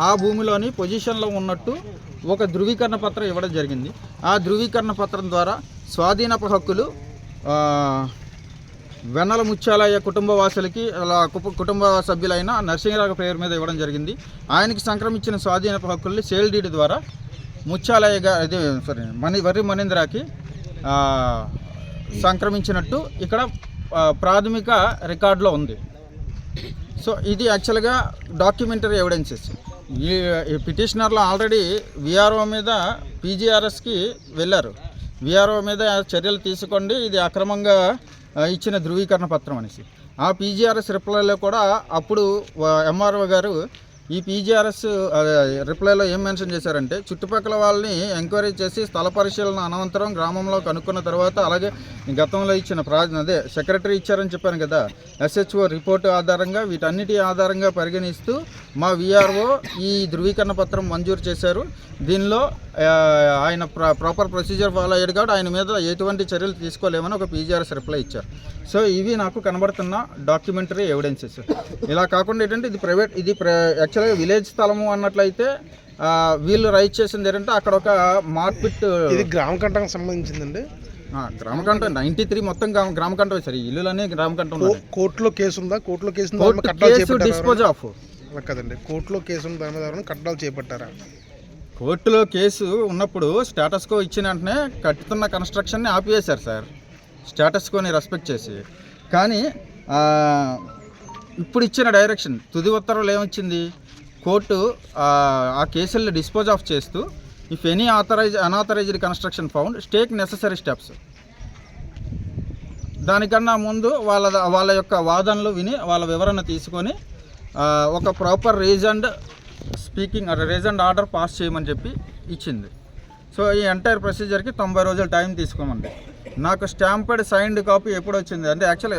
ఆ భూమిలోని పొజిషన్లో ఉన్నట్టు ఒక ధృవీకరణ పత్రం ఇవ్వడం జరిగింది. ఆ ధృవీకరణ పత్రం ద్వారా స్వాధీనపు హక్కులు వెన్నల ముత్యాలయ్య కుటుంబ వాసులకి అలా కుటుంబ సభ్యులైన నరసింహరావు పేరు మీద ఇవ్వడం జరిగింది. ఆయనకి సంక్రమించిన స్వాధీనపు హక్కుల్ని సేల్ డీడ్ ద్వారా వర్రి మణీంద్రకి సంక్రమించినట్టు ఇక్కడ ప్రాథమిక రికార్డులో ఉంది. సో ఇది యాక్చువల్గా డాక్యుమెంటరీ ఎవిడెన్సెస్. ఈ పిటిషనర్లు ఆల్రెడీ విఆర్ఓ మీద పీజీఆర్ఎస్కి వెళ్ళారు. విఆర్ఓ మీద చర్యలు తీసుకోండి, ఇది అక్రమంగా ఇచ్చిన ధృవీకరణ పత్రం అనేసి. ఆ పీజీఆర్ఎస్ రిప్లైలో కూడా అప్పుడు ఎంఆర్ఓ గారు ఈ పీజీఆర్ఎస్ రిప్లైలో ఏం మెన్షన్ చేశారంటే, చుట్టుపక్కల వాళ్ళని ఎంక్వైరీ చేసి స్థల పరిశీలన అనంతరం గ్రామంలో కనుక్కున్న తర్వాత, అలాగే గతంలో ఇచ్చిన సెక్రటరీ ఇచ్చారని చెప్పాను కదా, ఎస్హెచ్ఓ రిపోర్టు ఆధారంగా వీటన్నిటి ఆధారంగా పరిగణిస్తూ మా విఆర్ఓ ఈ ధృవీకరణ పత్రం మంజూరు చేశారు. దీనిలో ఆయన ప్రాపర్ ప్రొసీజర్ ఫాలో అయ్యాడు కాబట్టి ఆయన మీద ఎటువంటి చర్యలు తీసుకోలేమని ఒక పీజీఆర్ఎస్ రిప్లై ఇచ్చారు. సో ఇవి నాకు కనబడుతున్న డాక్యుమెంటరీ ఎవిడెన్సెస్. ఇలా కాకుండా ఏంటంటే ఇది ప్రైవేట్, ఇది యాక్చువల్గా విలేజ్ స్థలము అన్నట్లయితే వీళ్ళు రైట్ చేసింది ఏంటంటే అక్కడ ఒక మార్పిట్. ఇది గ్రామకంఠకు సంబంధించిందండి. గ్రామకంఠం 93 మొత్తం గ్రామకంఠం సార్. ఇల్లులన్నీ గ్రామకంఠం. కోర్టులో కేసు ఉందా? కోర్టులో కేసు డిస్పోజ్ ఆఫ్ కదండి. కోర్టులో కేసు ఉన్న దాని మీద కట్టడాలు చేపట్టారా? కోర్టులో కేసు ఉన్నప్పుడు స్టేటస్ కో ఇచ్చిన వెంటనే కట్టుతున్న కన్స్ట్రక్షన్ని ఆపివేశారు సార్, స్టేటస్ కోని రెస్పెక్ట్ చేసి. కానీ ఇప్పుడు ఇచ్చిన డైరెక్షన్ తుది ఉత్తర్వులు ఏమొచ్చింది, కోర్టు ఆ కేసుల్ని డిస్పోజ్ ఆఫ్ చేస్తూ if any unauthorised construction found take necessary steps. దానికన్నా ముందు వాళ్ళ యొక్క వాదనలు విని వాళ్ళ వివరణ తీసుకొని ఒక ప్రాపర్ రీజన్డ్ ఆర్డర్ పాస్ చేయమని చెప్పి ఇచ్చింది. సో ఈ ఎంటైర్ ప్రొసీజర్కి 90 రోజులు టైం తీసుకోమండి. నాకు స్టాంపర్డ్ సైన్డ్ కాపీ ఎప్పుడు వచ్చింది అంటే, యాక్చువల్గా